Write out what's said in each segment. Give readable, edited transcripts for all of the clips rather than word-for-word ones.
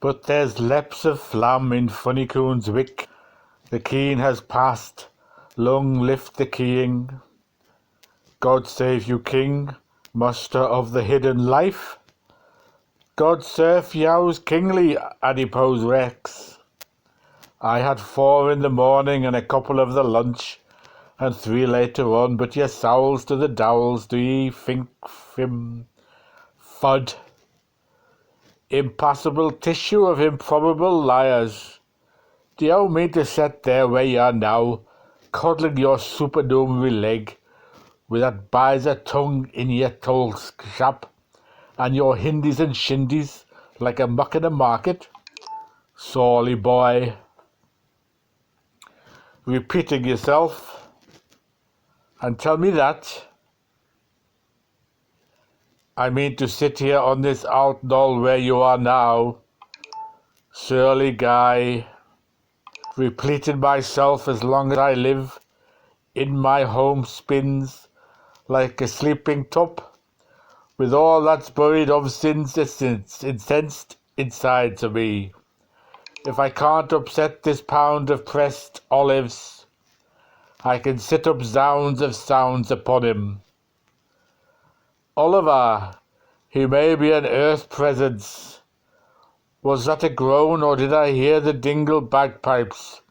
But there's leaps of flam in Finnegans Wake. The keen has passed, long lift the keying. God save you, King, muster of the hidden life. God serve yows kingly, adipose rex. I had 4 in the morning and a couple of the lunch, and 3 later on, but ye sowls to the dowels, do ye think fud? Impassable tissue of improbable liars. Do you mean to set there where you are now, cuddling your supernumerary leg, with that bizer tongue in your toll shop, and your hindies and shindies like a muck in a market? Sorely, boy. Repeating yourself, and tell me that. I mean to sit here on this alt knoll where you are now, surly guy, repleting myself as long as I live, in my home spins, like a sleeping top, with all that's buried of sins incensed inside to me. If I can't upset this pound of pressed olives, I can sit up zounds of sounds upon him. Oliver, he may be an earth presence. Was that a groan, or did I hear the dingle bagpipes,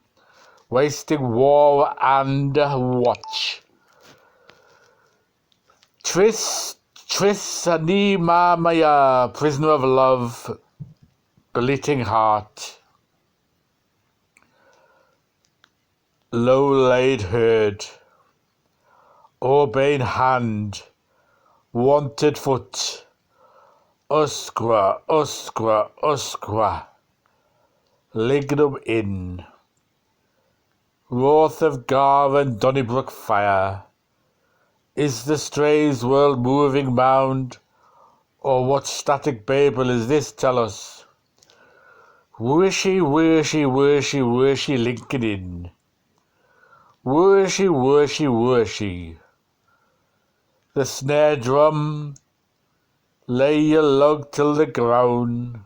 wasting war and watch? Tris, ani maya, prisoner of love, bleating heart. Low laid herd, urbane hand, wanted foot, usqua, lignum in, wrath of Gar and Donnybrook fire. Is the strays world moving mound, or what static babel is this, tell us? Wishy, Lincoln in. Wishy. The snare drum, lay your lug till the ground.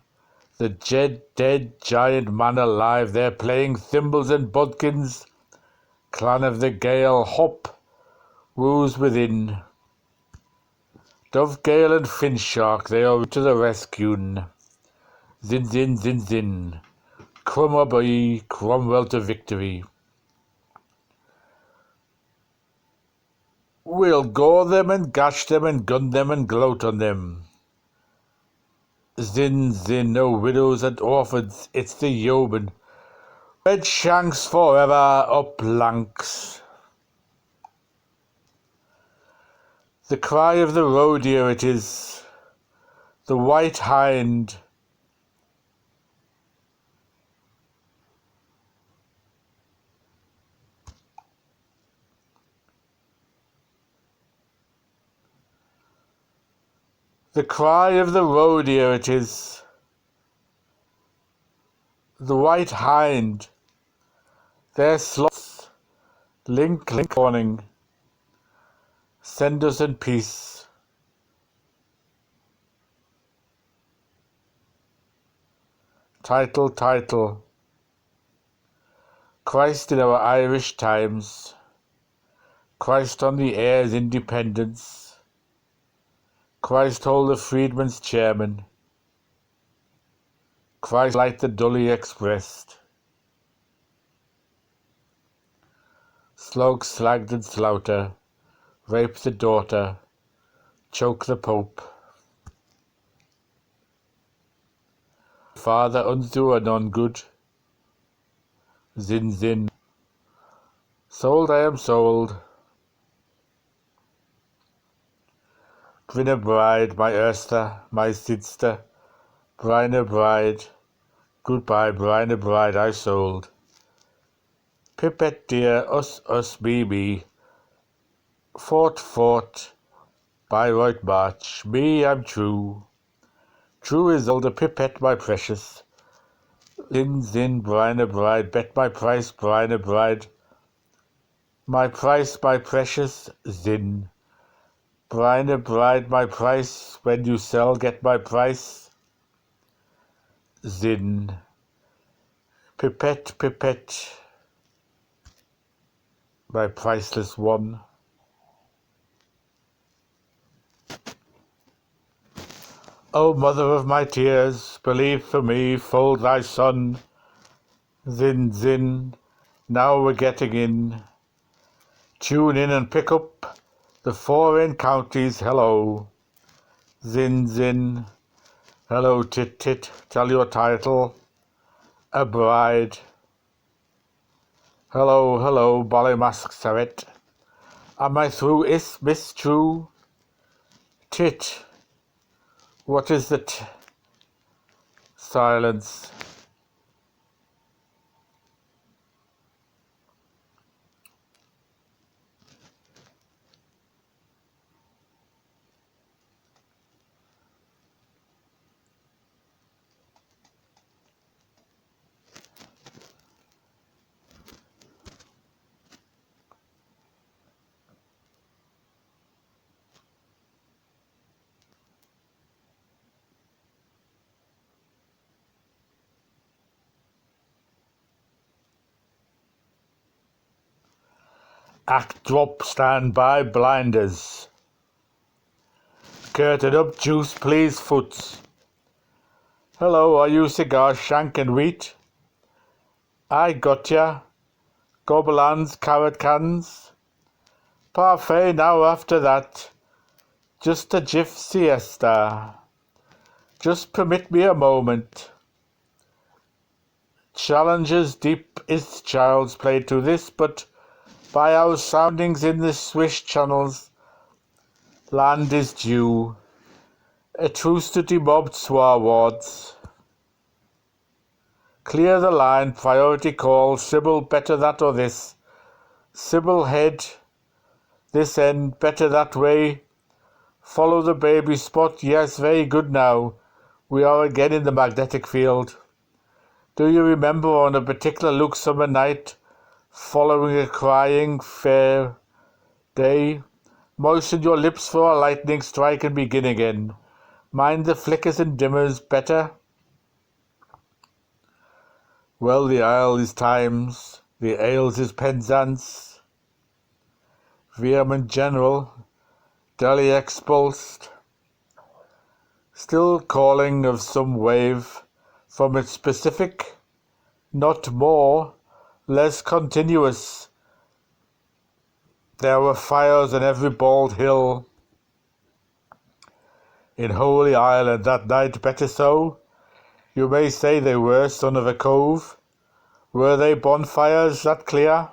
The dead giant man alive, they're playing thimbles and bodkins. Clan of the Gale, hop, woos within. Dovegale and Finshark, they are to the rescue. Zin. Cromwell to victory. We'll gore them and gash them and gun them and gloat on them. Zin, no widows and orphans, it's the yeoman. Red shanks forever up lanks. The cry of the roe deer it is, the white hind. The cry of the roe deer it is, the white hind. Their sloths, link warning. Send us in peace. Title. Christ in our Irish times. Christ on the air's independence. Christ hold the freedman's chairman. Christ light the dully expressed. Slug, slagged and slaughter. Rape the daughter. Choke the Pope. Father undo a none good. Zin. Sold I am sold. Brinna bride, my Ersta, my Sidster, Brinna bride, goodbye, Brinna bride, I sold. Pipette dear, us, me, fought, by right march, me, I'm true. True is older, Pipette, my precious. Zin, Brinna bride, bet my price, Brinna bride. My price, my precious, Zin. Brinna bride, my price, when you sell, get my price. zin, pipette, pipette, my priceless one. O mother of my tears, believe for me, fold thy son. Zin, zin, now we're getting in. Tune in and pick up the foreign counties, hello. Zin, zin, hello, tit, tit, tell your title. A bride. Hello, hello, Ballymask Serret. Am I through, is Miss True? Tit, what is the silence? Act drop, stand by, blinders. Curtain up, juice, please, foots. Hello, are you cigar shank and wheat? I gotcha. Gobelins, carrot cans. Parfait now after that. Just a jiff siesta. Just permit me a moment. Challenges deep is child's play to this, but by our soundings in the Swiss channels, land is due. A truce to demobbed swarwards. Clear the line, priority call, Sybil, better that or this. Sybil, head, this end, better that way. Follow the baby spot, yes, very good now. We are again in the magnetic field. Do you remember on a particular Luke summer night, following a crying fair day, moisten your lips for a lightning strike and begin again. Mind the flickers and dimmers better? Well, the isle is times, the ales is Penzance, vehement general, dully expulsed, still calling of some wave from its specific, not more, less continuous. There were fires on every bald hill in Holy Island that night, better so. You may say they were, son of a cove. Were they bonfires that clear?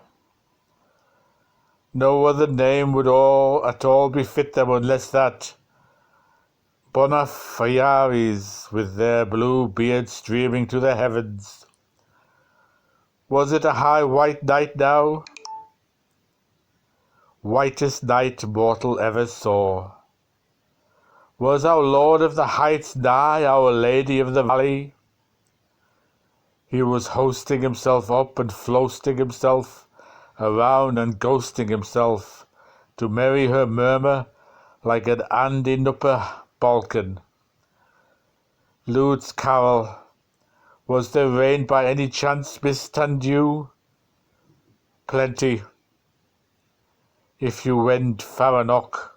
No other name would at all befit them unless that. Bonfires with their blue beards streaming to the heavens. Was it a high white night now? Whitest night mortal ever saw. Was our Lord of the Heights nigh, Our Lady of the Valley? He was hosting himself up and floasting himself around and ghosting himself to marry her murmur like an Andy Nupper Balkan. Lude's carol. Was there rain by any chance, Miss Tandew? Plenty. If you went Faranock.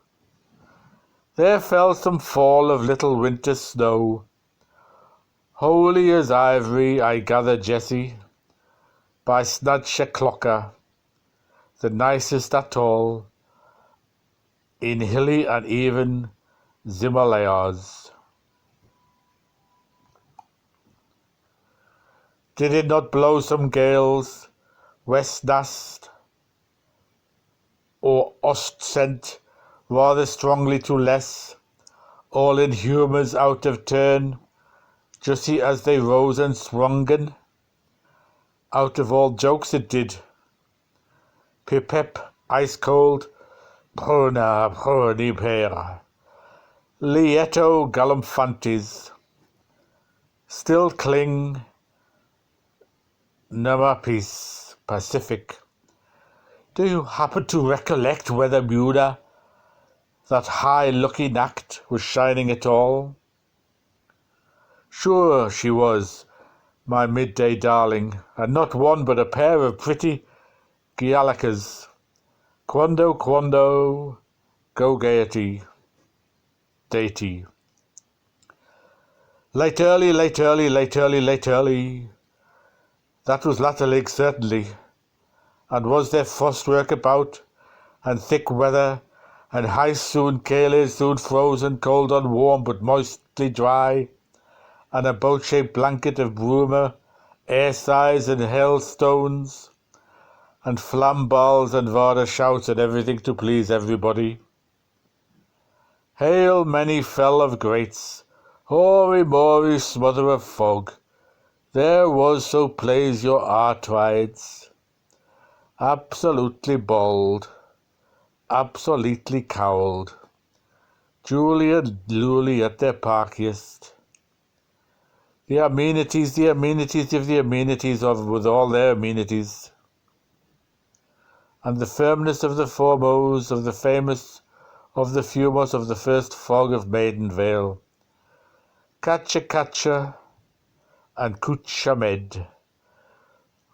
There fell some fall of little winter snow. Holy as ivory, I gather, Jessie, by Snatcha Clocker, the nicest at all, in hilly and even Himalayas. Did it not blow some gales, west-nast, or ost-scent, rather strongly to less, all in humours out of turn, justy as they rose and swungen? Out of all jokes it did. Pipep, ice-cold, pruna, prunipera, lieto galumphantes, still cling, Namapis, Pacific. Do you happen to recollect whether Muna, that high-looking act, was shining at all? Sure she was, my midday darling, and not one but a pair of pretty Gialicas. Quando, go gaiety, deity. Late early, late early, late early, late early. That was latterlig certainly. And was there frostwork about, and thick weather, and high soon cailed, soon frozen, cold and warm, but moistly dry, and a boat-shaped blanket of broomer, air sighs and hailstones, and flam balls and varder shouts and everything to please everybody. Hail many fell of grates, hoary mory smother of fog, there was so plays your artrides, absolutely bald, absolutely cowled, Julia Lully at their parkiest. The amenities of the amenities of with all their amenities, and the firmness of the foremost of the famous of the fumos of the first fog of Maiden Vale. Catcha and Cuchamed.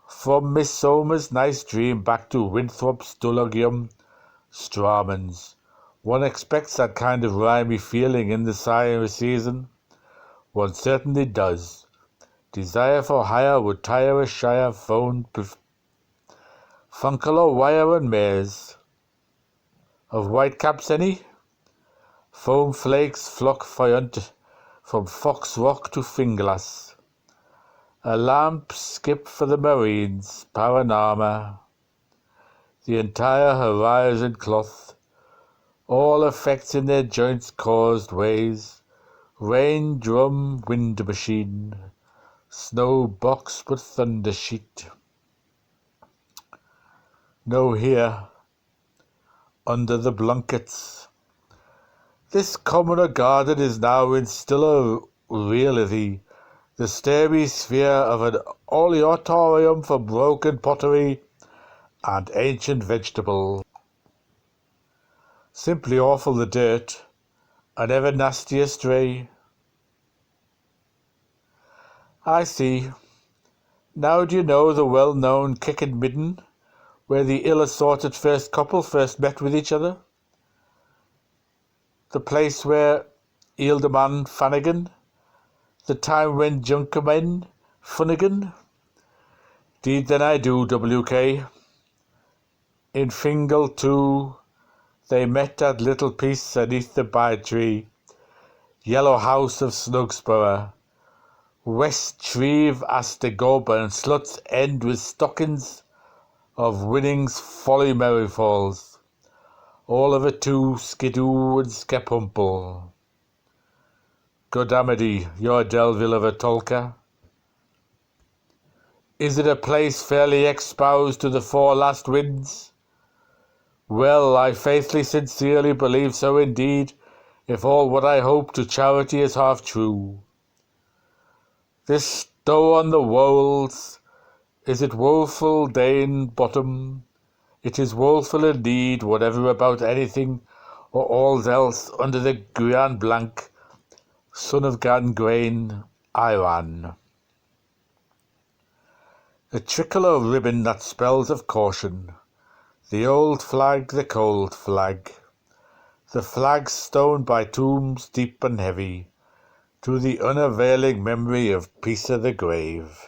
From Miss Somer's nice dream back to Winthrop's Dulagium Strawmans. One expects that kind of rhymy feeling in the summer season. One certainly does. Desire for hire would tire a shire phone Funkalo wire and mares. Of whitecaps any? Foam flakes flock foyant from Fox Rock to Finglas. A lamp skip for the Marines, Paranama. The entire horizon cloth, all effects in their joints caused ways, rain drum, wind machine, snow box but thunder sheet. No here, under the blankets. This commoner garden is now in stiller reality, the starry sphere of an oleotorium for broken pottery and ancient vegetable. Simply awful the dirt, and ever nastier stray. I see. Now do you know the well-known Kick and Midden, where the ill-assorted first couple first met with each other? The place where Ealdorman Fannigan, the time when Junkerman Funnigan? Deed then I do, WK. In Fingal too, they met at little piece aneath the by-tree, yellow house of Snugsborough, West Shreve Astegob and Slut's End with stockings of Winning's Folly Merry Falls, all of it too skidoo and skepumple. Godamity, your Delville of a Tolka. Is it a place fairly exposed to the four last winds? Well, I faithfully, sincerely believe so indeed, if all what I hope to charity is half true. This stow on the wolds, is it woeful, Dane Bottom? It is woeful indeed, whatever about anything or all else under the Gran Blanc, son of Gangrain, Iran. A trickle of ribbon that spells of caution, the old flag, the cold flag, the flag stoned by tombs deep and heavy, to the unavailing memory of Peace of the Grave.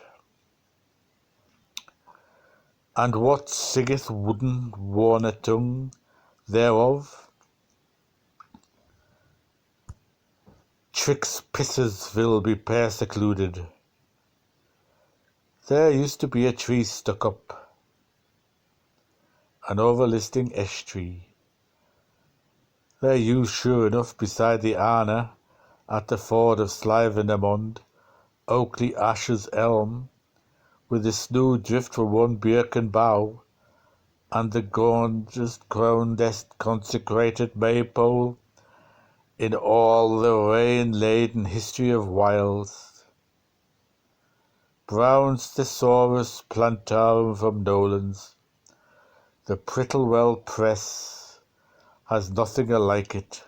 And what singeth wooden worn a tongue thereof? Trix Pissersville be persecluded. There used to be a tree stuck up, an overlisting ash tree. There used sure enough beside the Arna, at the ford of Slivenamond, Oakley Ashes elm, with the snow drift from one birken bough, and the gorgeous crowned consecrated maypole, in all the rain-laden history of wilds. Brown's Thesaurus plantarum from Nolan's, the Prittlewell Press, has nothing alike it,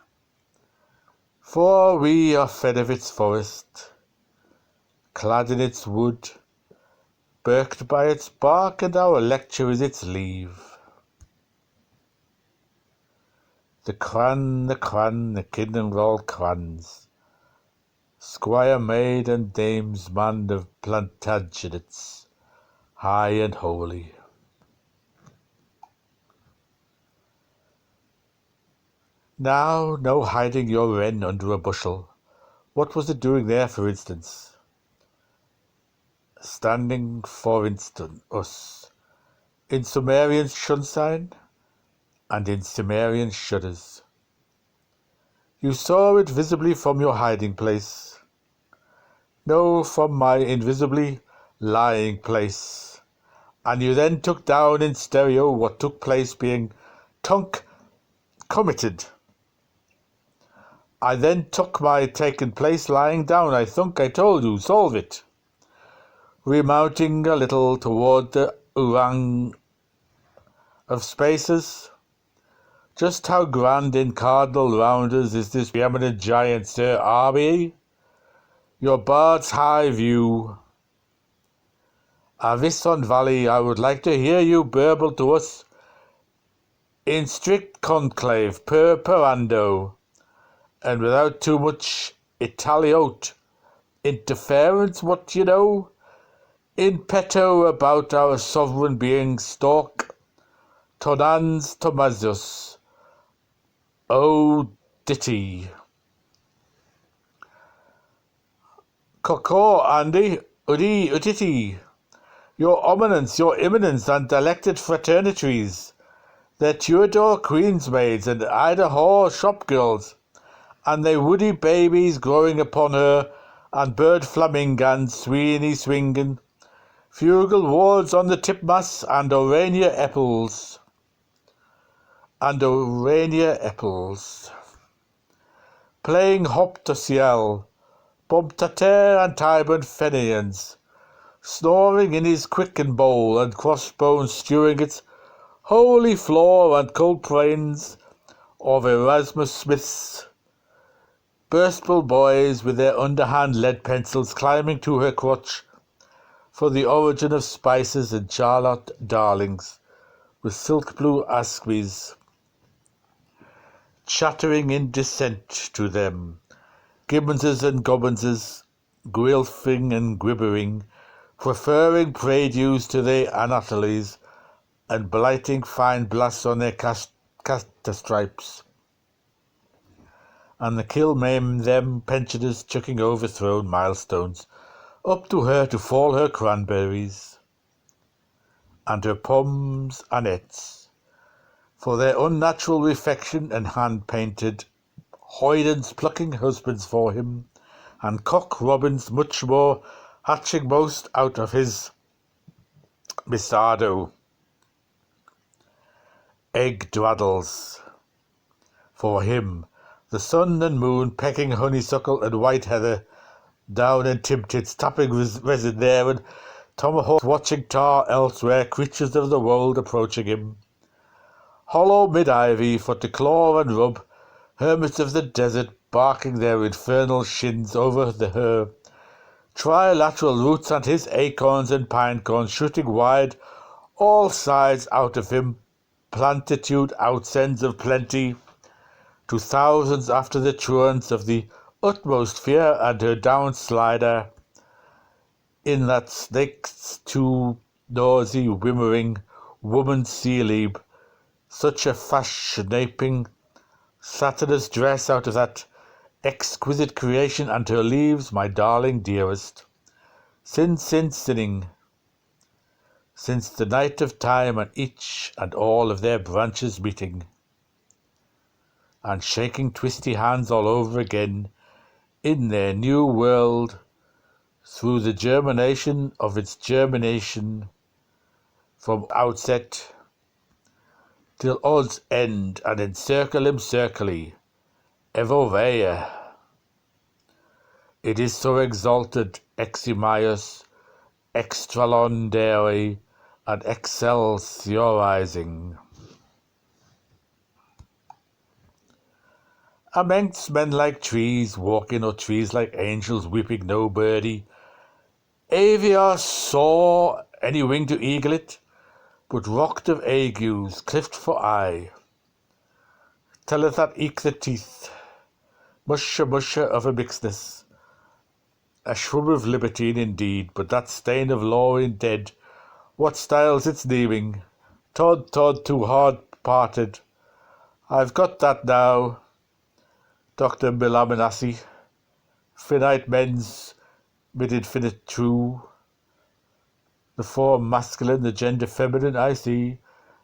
for we are fed of its forest. clad in its wood, birked by its bark, and our lecture is its leave. The cran, the kin and all crans, squire, maid, and dame's man of Plantagenets, high and holy. Now, no hiding your wren under a bushel. What was it doing there, for instance? Standing, for instance, us, in Sumerian sunshine and in Sumerian shudders. You saw it visibly from your hiding place. No, from my invisibly lying place. And you then took down in stereo what took place being committed. I then took my taken place lying down. I think I told you, solve it. Remounting a little toward the orang of spaces. Just how grand in cardinal rounders is this preeminent giant, Sir R.B.? Your bird's high view. Avison Valley, I would like to hear you burble to us in strict conclave, per parando, and without too much italiote interference, what you know, in petto about our sovereign being stalk, tonans tomazus, o ditty. Coco, Andy, uditi, your eminence, your imminence, and elected fraternities, their Tudor queensmaids and Idaho shopgirls, and their woody babies growing upon her, and bird flamingans sweeney swinging, fugal wards on the tipmass, and orania apples, playing hop to ciel, Bomptater and Tyburn Fenians, snoring in his quicken bowl, and crossbones stewing its holy floor, and cold brains of Erasmus Smith's burstful boys with their underhand lead pencils climbing to her crotch for the origin of spices, and Charlotte darlings with silk blue askies chattering in dissent to them, Gibbonses and Gobbinses, Guilfing and Gribbering, preferring preludes to their Anatoles, and blighting fine blasts on their catastripes, and the kill maim them pensioners chucking overthrown milestones up to her to fall her cranberries, and her poms annettes, for their unnatural refection, and hand-painted hoydens plucking husbands for him, and cock robins much more hatching most out of his misado. Egg dwaddles for him, the sun and moon pecking honeysuckle and white heather down in Timtits, tapping resin there, and tomahawk watching tar elsewhere, creatures of the world approaching him. Hollow mid-ivy for to claw and rub, hermits of the desert barking their infernal shins over her trilateral roots, and his acorns and pine cones shooting wide all sides out of him, plentitude outsends of plenty, to thousands after the truants of the utmost fear, and her downslider in that snake's too noisy whimmering woman sea-leap, such a fashionaping satinous dress out of that exquisite creation, and her leaves, my darling dearest, since the night of time, and each and all of their branches meeting, and shaking twisty hands all over again in their new world, through the germination of its germination, from outset till odds end, and encircle him circly, evoveia. It is so exalted, eximius, extralondary, and excelsiorizing. Amongst men like trees walking, or trees like angels weeping, no birdie Aviar saw any wing to eagle it, but rocked of agues, clift for eye. Telleth that eke the teeth, musher of a mixedness, a shrub of libertine indeed, but that stain of law in dead, what styles its naming, Tod too hard parted. I've got that now, Dr. Milaminassi, finite men's mid infinite true, the form masculine, the gender feminine, I see.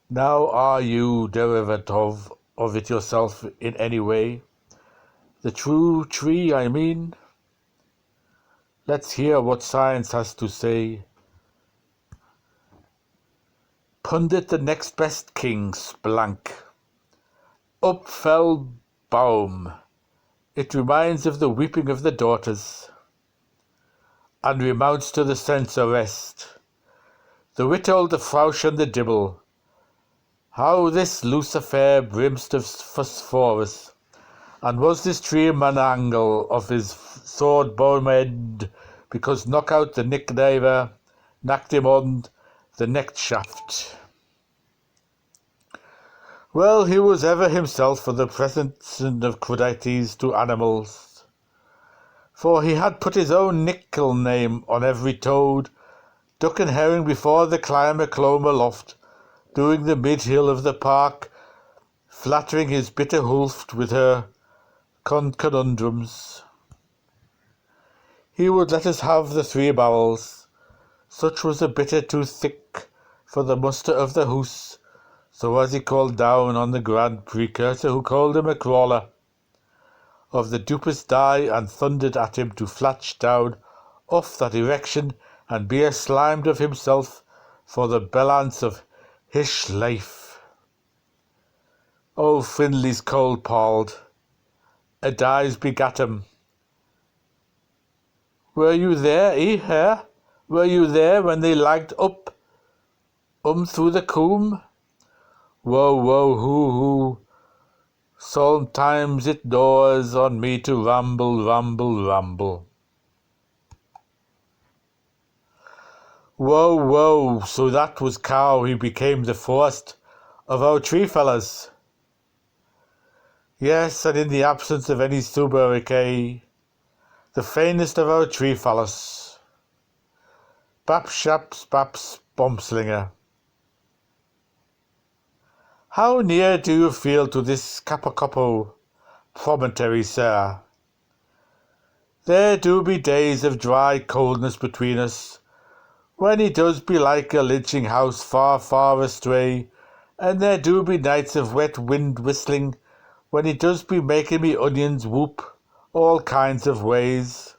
Now are you derivative of it yourself in any way? The true tree, I mean? Let's hear what science has to say. Pundit the next best king, splank. Up fell Baum. It reminds of the weeping of the daughters, and remounts to the censer rest. The whittle, the froush, and the dibble. How this loose affair brimst of phosphorus, and was this tree a manangle of his sword bomed, because knock out the nicknaver, knacked him on the neck shaft. Well, he was ever himself for the presence of crudities to animals, for he had put his own nickel name on every toad, duck and herring before the climber clomb aloft, doing the mid-hill of the park, flattering his bitter hulft with her conundrums. He would let us have the 3 barrels, such was the bitter too thick for the muster of the hoose, so as he called down on the grand precursor who called him a crawler of the dupest dye, and thundered at him to flatch down off that erection and be slimed of himself for the balance of his life. O Finley's cold palled, a dies begat him. Were you there, Herr? Were you there when they lagged up through the coombe? Woe, hoo, sometimes it daws on me to ramble. Woe, so that was how he became the first of our tree fellas. Yes, and in the absence of any sobriquet, the faintest of our tree fellas. Baps Bombslinger. How near do you feel to this Capocopo promontory, sir? There do be days of dry coldness between us, when he does be like a lynching house far astray, and there do be nights of wet wind whistling, when he does be making me onions whoop all kinds of ways.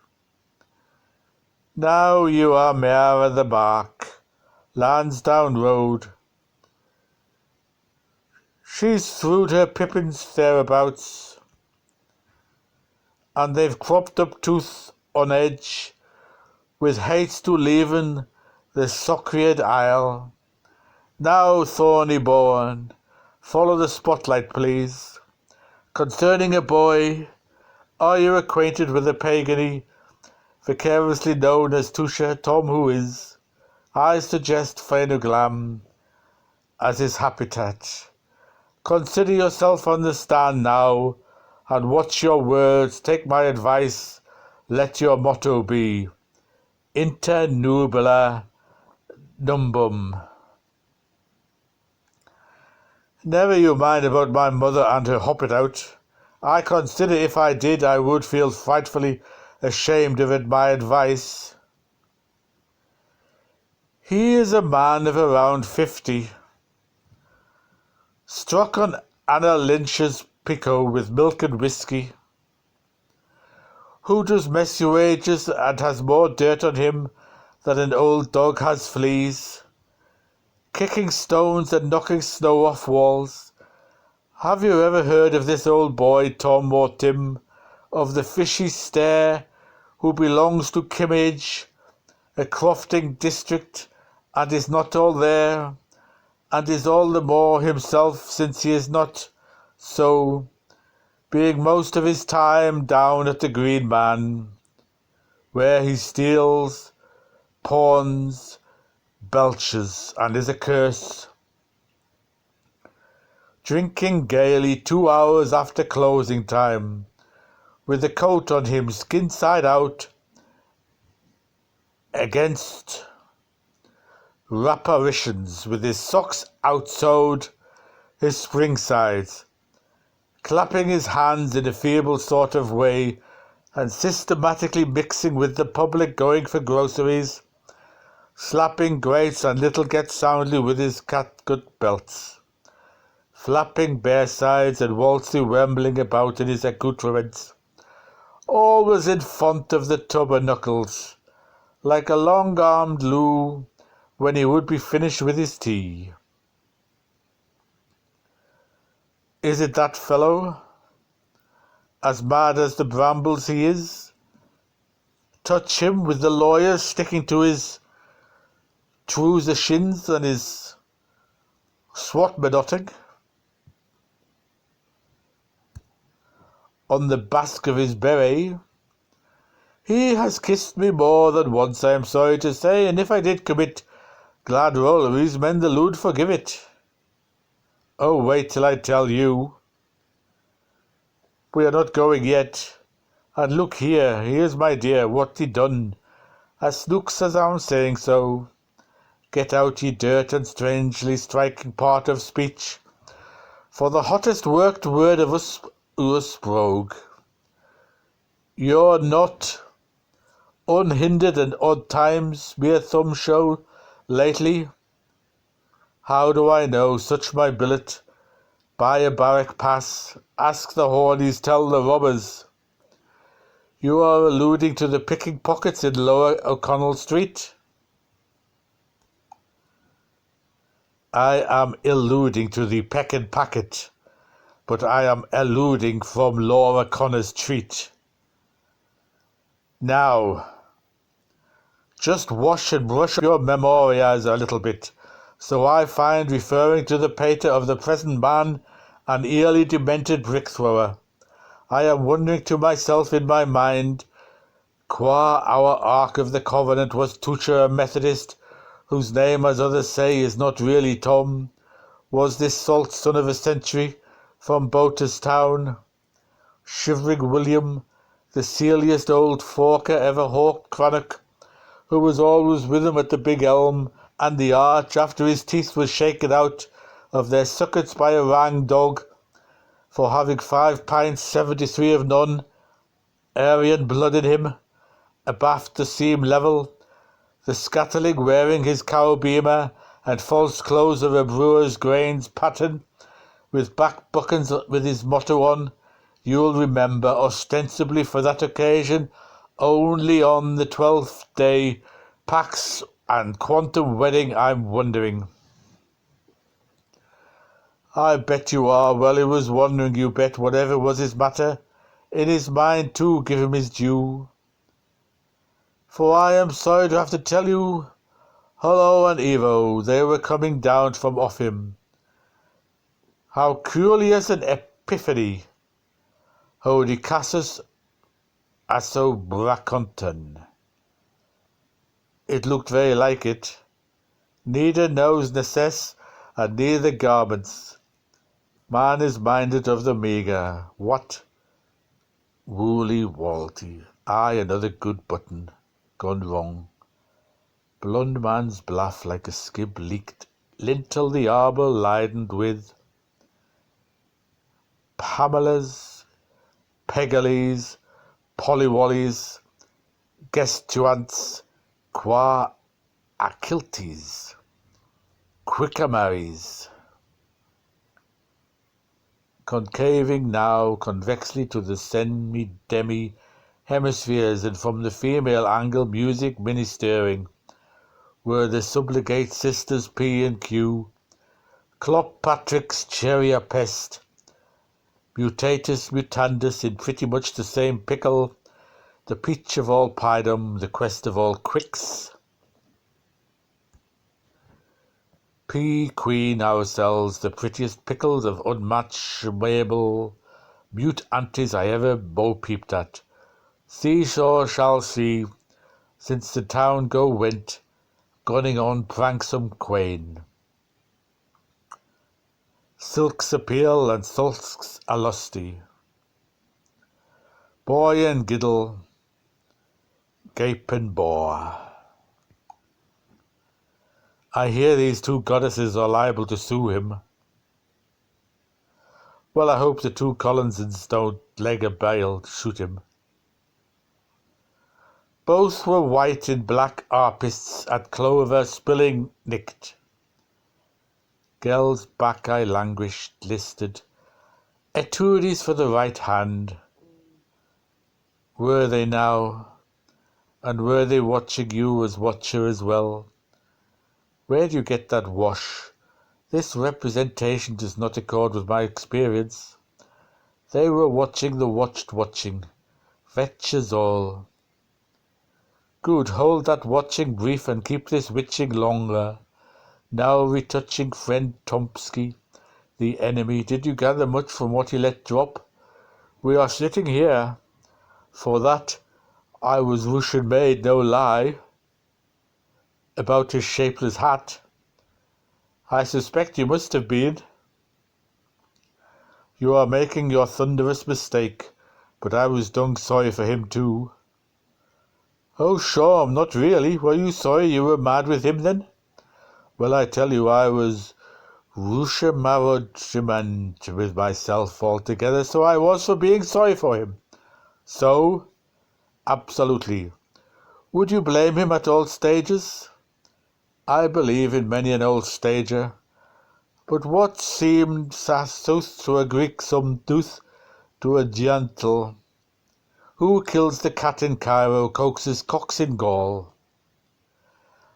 Now you are mayor of the bark, Lansdowne Road. She's threwed her pippins thereabouts, and they've cropped up tooth on edge, with hates to leaven the socreed isle. Now, thorny bourne, follow the spotlight, please. Concerning a boy, are you acquainted with the pagany, vicariously known as Tusha Tom, who is, I suggest, Phenuglam as his habitat? Consider yourself on the stand now, and watch your words. Take my advice. Let your motto be Inter nubila numbum. Never you mind about my mother and her hoppet out. I consider if I did, I would feel frightfully ashamed of it, my advice. He is a man of around 50. Struck on Anna Lynch's pico with milk and whiskey, who does mess your wages and has more dirt on him than an old dog has fleas, kicking stones and knocking snow off walls. Have you ever heard of this old boy, Tom or Tim, of the fishy stare, who belongs to Kimmage, a crofting district, and is not all there, and is all the more himself since he is not so, being most of his time down at the Green Man, where he steals pawns, belches, and is a curse. Drinking gaily 2 hours after closing time, with the coat on him skin side out against apparitions, with his socks outsewed his spring sides, clapping his hands in a feeble sort of way, and systematically mixing with the public going for groceries, slapping grates and little gets soundly with his catgut belts, flapping bare sides and waltzing rambling about in his accoutrements, always in front of the tubernacles, like a long-armed Lou when he would be finished with his tea. Is it that fellow? As mad as the brambles he is? Touch him with the lawyers sticking to his trouser shins and his swat-medotting on the bask of his beret. He has kissed me more than once, I am sorry to say, and if I did commit glad rolleries, men the Lord forgive it. Oh, wait till I tell you. We are not going yet. And look here, here's my dear, what he done. As snooks as I'm saying so. Get out ye dirt and strangely striking part of speech. For the hottest worked word of us brogue. You're not unhindered and odd times, mere thumb show lately. How do I know such my billet? Buy a barrack pass, ask the hornies, tell the robbers. You are alluding to the picking pockets in Lower O'Connell Street? I am alluding to the peckin' packet, but I am alluding from Laura Connor's treat. Now, just wash and brush your memorias a little bit, so I find referring to the pater of the present man an eerily demented brick thrower. I am wondering to myself in my mind, qua our Ark of the Covenant was Toucher a Methodist, whose name, as others say, is not really Tom, was this salt son of a century from Boater's Town, shivering William, the sealiest old forker ever hawked Crannock, who was always with him at the big elm and the arch after his teeth was shaken out of their sockets by a rang dog for having 5 pints 73 of none, Aryan blood in him, abaft the seam level, the scatterling wearing his cow beamer and false clothes of a brewer's grains pattern, with back buttons with his motto on, you'll remember, ostensibly for that occasion, only on the 12th day, Pax and Quantum wedding, I'm wondering. I bet you are. Well, he was wondering, you bet, whatever was his matter. In his mind, too, give him his due. For I am sorry to have to tell you, Hullo and Evo, they were coming down from off him. How curious an epiphany. Hodie Cassus asso braconton. It looked very like it. Neither knows necess, and neither garments. Man is minded of the meagre. What? Woolly Walty. Aye, another good button. Gone wrong. Blond man's bluff like a skib leaked. Lintel the arbour lidened with. Pamelas, Pegalies, Pollywollies, Gestuants, Qua Achiltes, Quickermarys. Concaving now convexly to the semi-demi hemispheres, and from the female angle music ministering, were the subligate sisters P and Q, Clopatrix Cheria Pest, Mutatus Mutandus in pretty much the same pickle, the peach of all piedom, the quest of all quicks. P. Queen ourselves, the prettiest pickles of unmatchable mute aunties I ever bo-peeped at. Seashore shall see, since the town go went, gunning on pranksome quain. Silks appeal and sulks are lusty. Boy and giddle, gape and bore. I hear these two goddesses are liable to sue him. Well, I hope the two Collinsons don't leg a bail to shoot him. Both were white in black arpists at clover spilling nicked. Girl's back I languished, listed, etudes for the right hand. Were they now, and were they watching you as watcher as well? Where do you get that wash? This representation does not accord with my experience. They were watching the watched watching, wretches all. Good, hold that watching brief and keep this witching longer. Now retouching friend Tomsky, the enemy, did you gather much from what he let drop? We are sitting here. For that I was Russian made, no lie. About his shapeless hat. I suspect you must have been. You are making your thunderous mistake, but I was dung sorry for him too. Oh, sure, not really. Were you sorry you were mad with him then? Well, I tell you, I was Rusha-marod-shimand with myself altogether, so I was for being sorry for him. So? Absolutely. Would you blame him at all stages? I believe in many an old stager, but what seemed sooth to a Greek some tooth to a gentle? Who kills the cat in Cairo coaxes cocks in Gaul.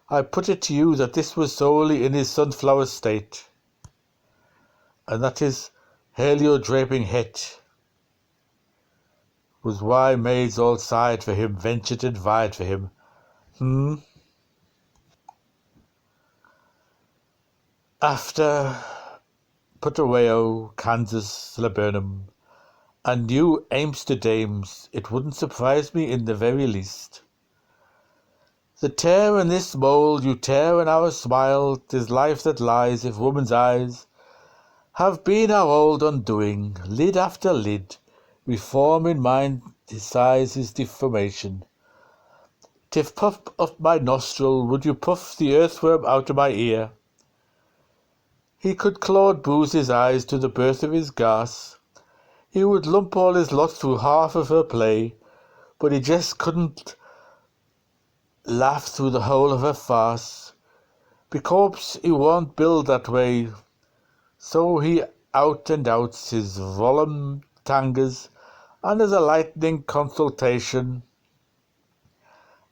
I put it to you that this was solely in his sunflower state, and that his heliodraping het was why maids all sighed for him, ventured and vied for him. After Putaweo, Kansas, Laburnum, and New Amsterdames, it wouldn't surprise me in the very least. The tear in this mould you tear in our smile, 'tis life that lies if woman's eyes have been our old undoing, lid after lid, reform in mind disguises deformation. Tif puff up my nostril, would you puff the earthworm out of my ear? He could Claude bruise his eyes to the birth of his gas. He would lump all his lot through half of her play, but he just couldn't laugh through the whole of her farce. Because he won't build that way, so he out and outs his volume tangas, and as a lightning consultation,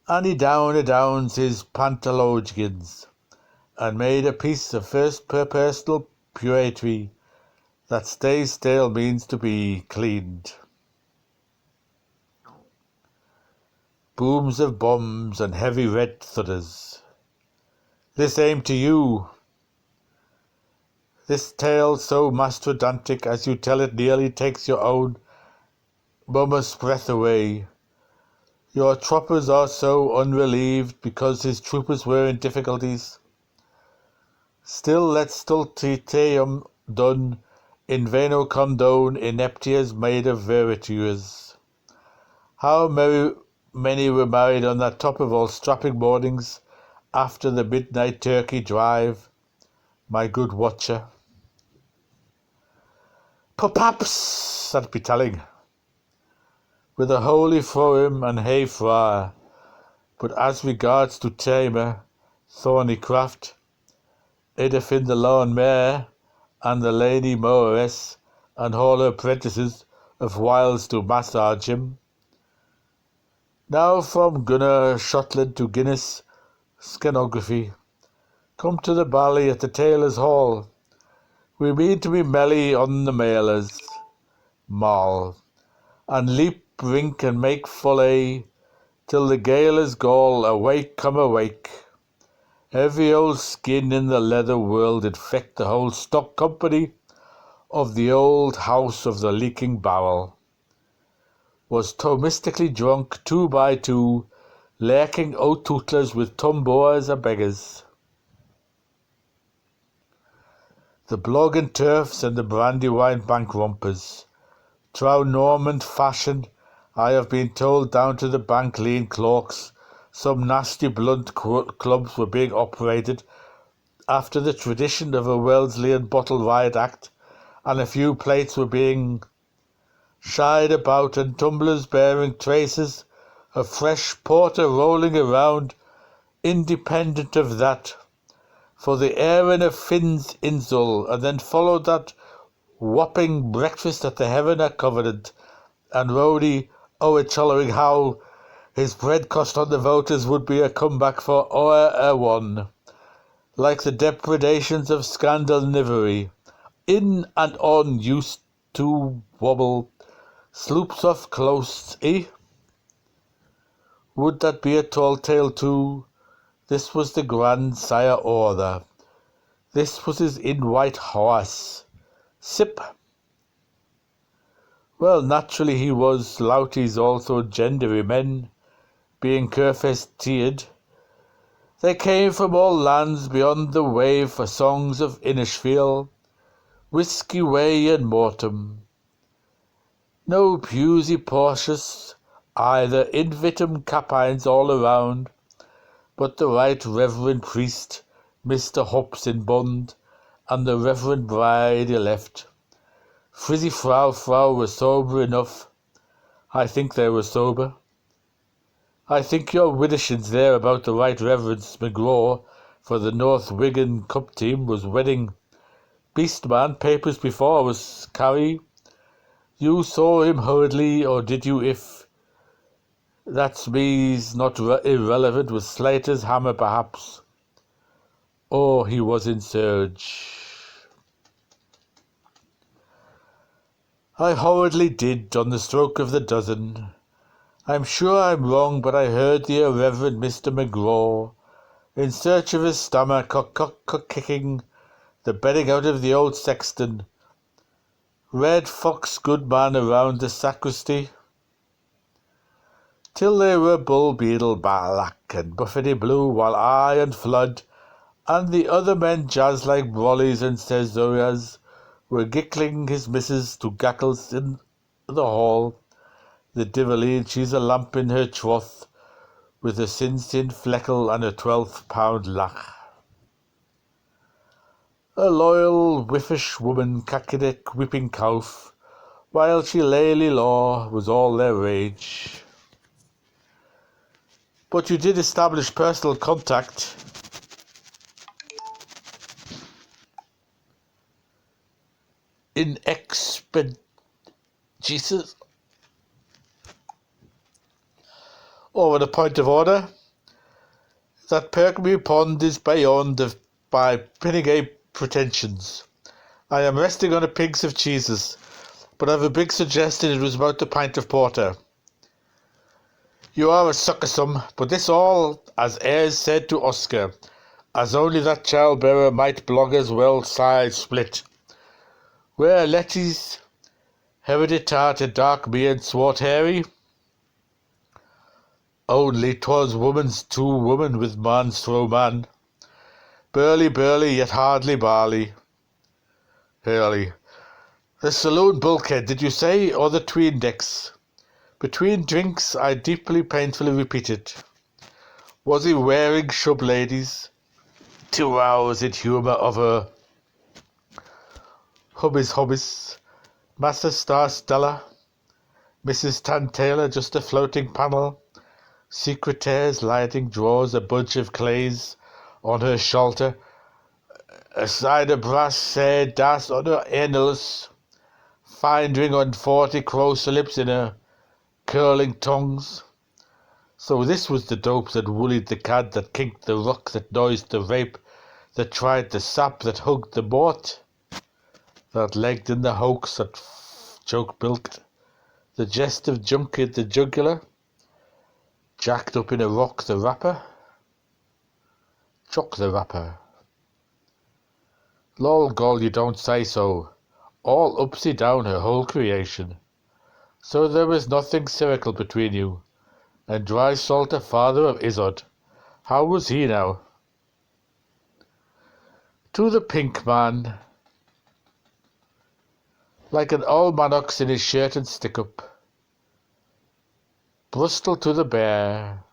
and he downs his pantalogians, and made a piece of first personal poetry that stay stale means to be cleaned. Booms of bombs and heavy red thudders. This aim to you. This tale so mastodontic as you tell it nearly takes your own mummer's breath away. Your troopers are so unrelieved because his troopers were in difficulties. Still let stultitium done in veno condone ineptias made of virtues. How many were married on that top of all strapping mornings after the midnight turkey drive, my good watcher? Perhaps that'd be telling, with a holy forum and hay friar, but as regards to tamer, Thornycraft, Edifin the Lone Mare, and the Lady Mooress, and all her apprentices of wiles to massage him. Now from Gunner Shotland to Guinness Scenography, come to the bally at the Tailor's Hall. We mean to be melly on the mailers, mall, and leap, brink, and make follay, till the gaoler's gall awake come awake. Every old skin in the leather world infect the whole stock company of the old house of the leaking barrel. Was Thomistically drunk 2 by 2 lurking o-tootlers with tumboers a beggars. The blog and turfs and the brandywine bank rompers, trow Norman fashion, I have been told down to the bank lean cloaks, some nasty blunt clubs were being operated after the tradition of a Wesleyan bottle riot act, and a few plates were being shied about and tumblers bearing traces of fresh porter rolling around, independent of that, for the airing of Finn's insole, and then followed that whopping breakfast at the Heavener Covenant, and Rhodey o'er-chollering how his bread cost on the voters would be a comeback for o'er a one, like the depredations of Scandalnivery. In and on used to wobble sloops off close, Would that be a tall tale too? This was the grandsire order. This was his in-white horse. Sip. Well, naturally he was louties also gendery men, being curfew-tiered. They came from all lands beyond the wave for songs of Inishfield, Whisky Way and Mortem. No Pusey Portius, either invitum capines all around, but the right reverend priest, Mr. Hopson Bond, and the reverend bride elect. Frizzy Frau were sober enough. I think they were sober. I think your widdershins there about the right reverend McGraw for the North Wigan Cup team was wedding. Beastman papers before was Carrie. You saw him hurriedly, or did you? If that's me's not irrelevant, with Slater's hammer perhaps. Or he was in surge. I hurriedly did, on the stroke of the dozen. I'm sure I'm wrong, but I heard the irreverend Mr. McGraw, in search of his stammer, kicking the bedding out of the old sexton, Red Fox Goodman around the sacristy, till they were bull beetle black and buffety blue, while I and Flood and the other men jazz like brollies and cesurias were gickling his missus to gackles in the hall. The Divaline, she's a lamp in her troth, with a sin fleckle and a 12-pound lach. A loyal, whiffish woman, cackadick, whipping cough, while she layly law was all their rage. But you did establish personal contact. In Jesus. Over the point of order, that Perkeby Pond is beyond by Finnegans pretensions. I am resting on a pigs of cheeses, but I've a big suggestion it was about a pint of porter. You are a suckersome, but this all, as Ayres said to Oscar, as only that childbearer might bloggers well side split. Where Letty's hereditar to dark me and swart hairy? Only 'twas woman's to woman with man's throw man. Burly, yet hardly barley. Hurley. The saloon bulkhead, did you say, or the 'tween decks? Between drinks, I deeply, painfully repeated. Was he wearing shub ladies? 2 hours in humour of her. Hobbies. Master Star Stella. Mrs. Tan Taylor, just a floating panel. Secretaires lighting drawers, a bunch of clays on her shoulder, a side of brass said das on her annals, finding on 40 crows lips in her curling tongues. So this was the dope that woollied the cad, that kinked the ruck, that noised the rape, that tried the sap, that hugged the mort, that legged in the hoax, that joke bilked, the jest of Junket the jugular, jacked up in a rock the rapper, Chuck the rapper. Lol gol, you don't say so. All upside down her whole creation. So there was nothing circle between you. and Dry Salter, father of Izod. How was he now? To the Pink Man, like an almanac in his shirt and stick-up. Bristol to the Bear,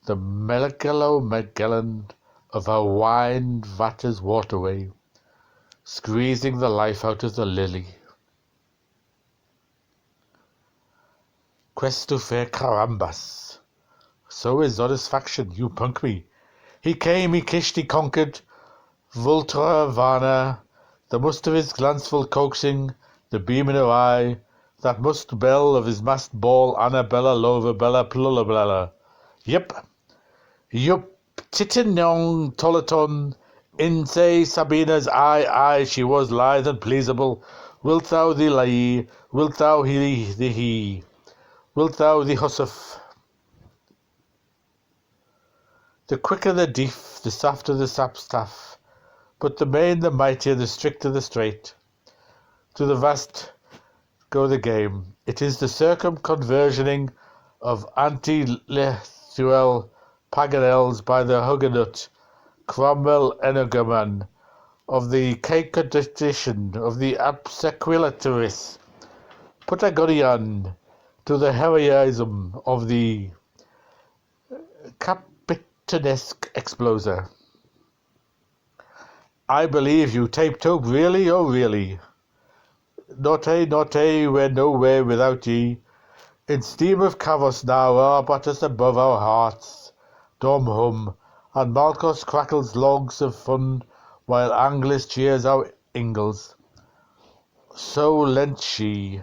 the Magellan of our wine vatter's waterway, squeezing the life out of the lily. Questo fair carambas. So is Zodda's faction, you punk me. He came, he kissed, he conquered, Vultura Vana, the must of his glanceful coaxing, the beam in her eye, that must bell of his mast ball, Annabella, Lova, Bella, Plullabella. Yup, Titinong, Tolaton, Inse, Sabina's aye, she was lithe and pleasable. Wilt thou the lie, wilt thou he, wilt thou the hussif? The quicker the deef, the softer the sapstaff, but the main, the mightier, the stricter, the straight. To the vast go the game. It is the circumconversioning of anti-Lethuel Paganels by the Huguenot, Cromwell Energaman, of the Caicodition, of the Absequilatoris, Patagonian, to the heroism of the Capitanesque Exploser. I believe you, tape-tope, really, oh really. Notte, we're nowhere without ye. In steam of Cavos now, our butters above our hearts. Dom hum, and Malchus crackles logs of fun, while Anglis cheers our Ingles. So lent she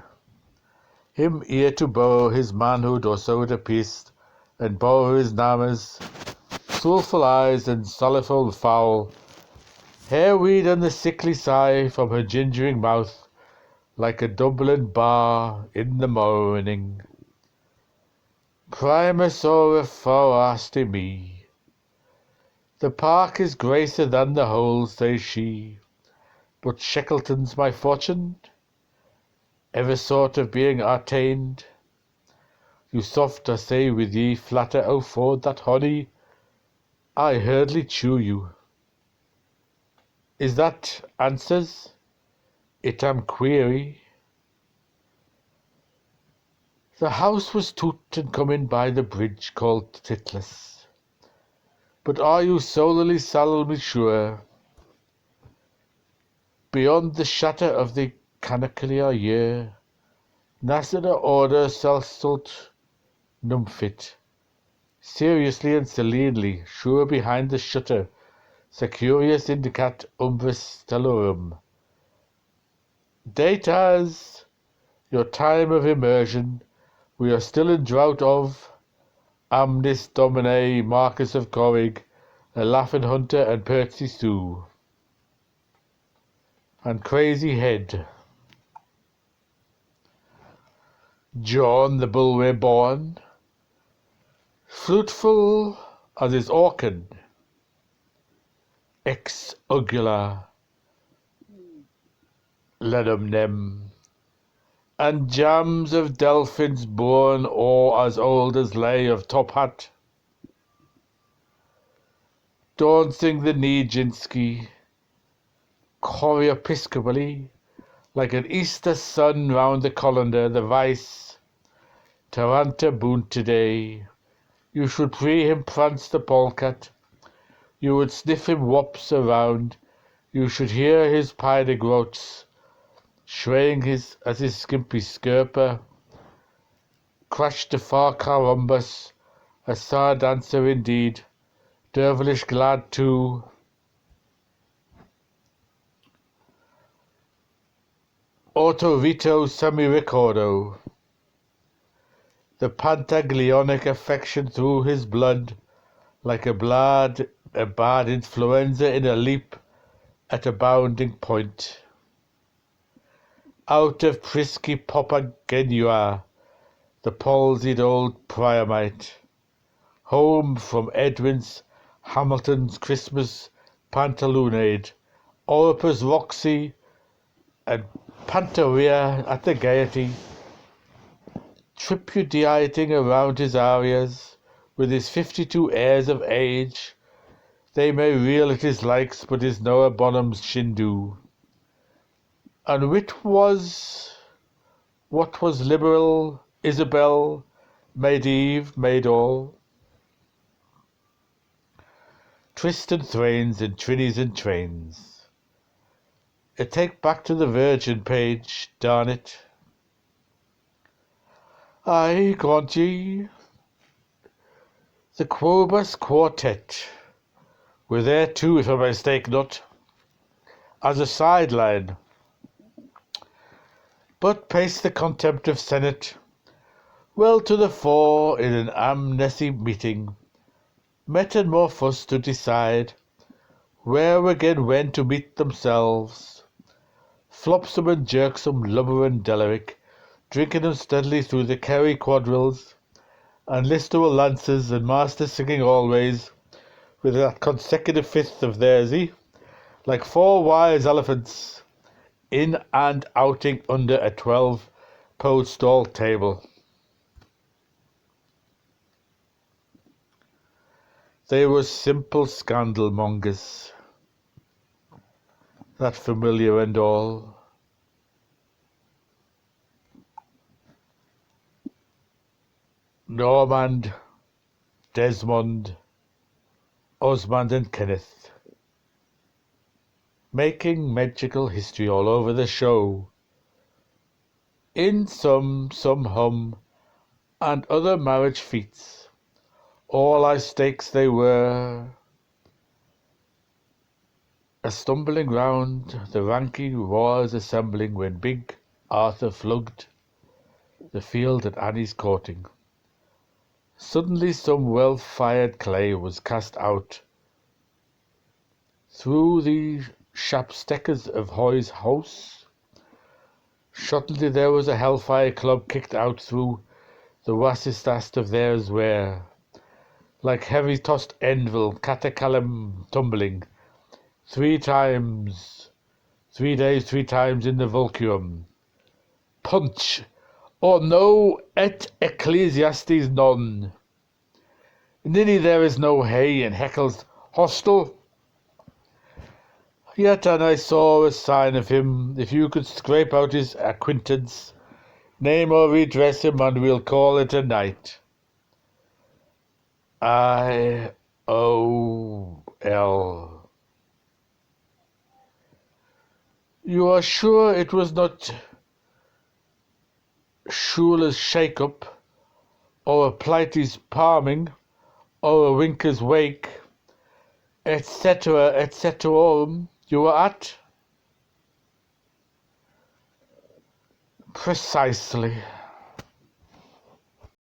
him ear to borrow his manhood, or so it appeased, and borrow his names, soulful eyes and sorrowful fowl, hairweed and the sickly sigh from her gingering mouth, like a Dublin bar in the morning. Primus ora forasti me. The park is gracer than the whole, says she, but Shackleton's my fortune, ever sort of being attained. You soft, I say with ye, flatter, oh for that honey, I hardly chew you. Is that answers? It am query. The house was toot and coming by the bridge called Titlis. But are you solely solemnly sure? Beyond the shatter of the canacular year, Nasada order salsult numfit, seriously and serenely, sure behind the shutter, securius indicat umbris stellorum. Datas, your time of immersion, we are still in drought of Amnis Domine, Marcus of Corrig, a laughing hunter and Percy Sue, and Crazy Head. John the bull were born, fruitful as his orchid, ex ugula ledum nem, and jams of delphins born or as old as lay of top hat. Dancing the Nijinsky, choreopiscopally, like an Easter sun round the colander, the vice, Taranta boon today. You should free him prance the polecat, you would sniff him wops around, you should hear his pidegroats, swaying his as his skimpy skirper, crash the far carumbus, a sour dancer indeed, devilish glad too. Auto Vito semi-ricordo, the pantaglionic affection through his blood, like a bad influenza in a leap at a bounding point. Out of Prisky Popagenua, the palsied old priamite, home from Edwin's Hamilton's Christmas pantaloonade, Orpus Roxy, and Panteria at the Gaiety, tripudiating around his arias, with his 52 airs of age. They may reel at his likes, but his Noah Bonham's Shindu. And wit was what was liberal, Isabel, made Eve, made all. Twist and thrains and trinnies and trains. It take back to the Virgin page, darn it. Aye, grant ye. The Quobus Quartet were there too, if I mistake not, as a sideline. But pace the contempt of Senate well to the fore in an amnesty meeting, met and more fuss to decide where again when to meet themselves. Flopsome and jerksome, lubber and Delaric, drinking them steadily through the Kerry quadrilles, and Lister lances and Master singing always, with that consecutive fifth of theirs, like 4 wise elephants, in and outing under a 12-podestall table. They were simple scandal-mongers, that familiar and all. Normand, Desmond, Osmond and Kenneth, making magical history all over the show. In some hum, and other marriage feats, all high stakes they were. A stumbling round, the ranking was assembling when big Arthur flugged the field at Annie's courting. Suddenly some well-fired clay was cast out through the shapsteckers of Hoy's house. Shortly there was a hellfire club kicked out through the wassistast of theirs where, like heavy-tossed anvil, catacalum tumbling, 3 days, 3 times in the Vulcium. Punch! Or no, et ecclesiastes non. Ninny there is no hay in Hegel's hostel. Yet and I saw a sign of him, if you could scrape out his acquaintance, name or redress him, and we'll call it a night. I-O-L. You are sure it was not Schuyler's shake-up, or a Plighty's palming, or a Winker's wake, etc., etc. you were at? Precisely.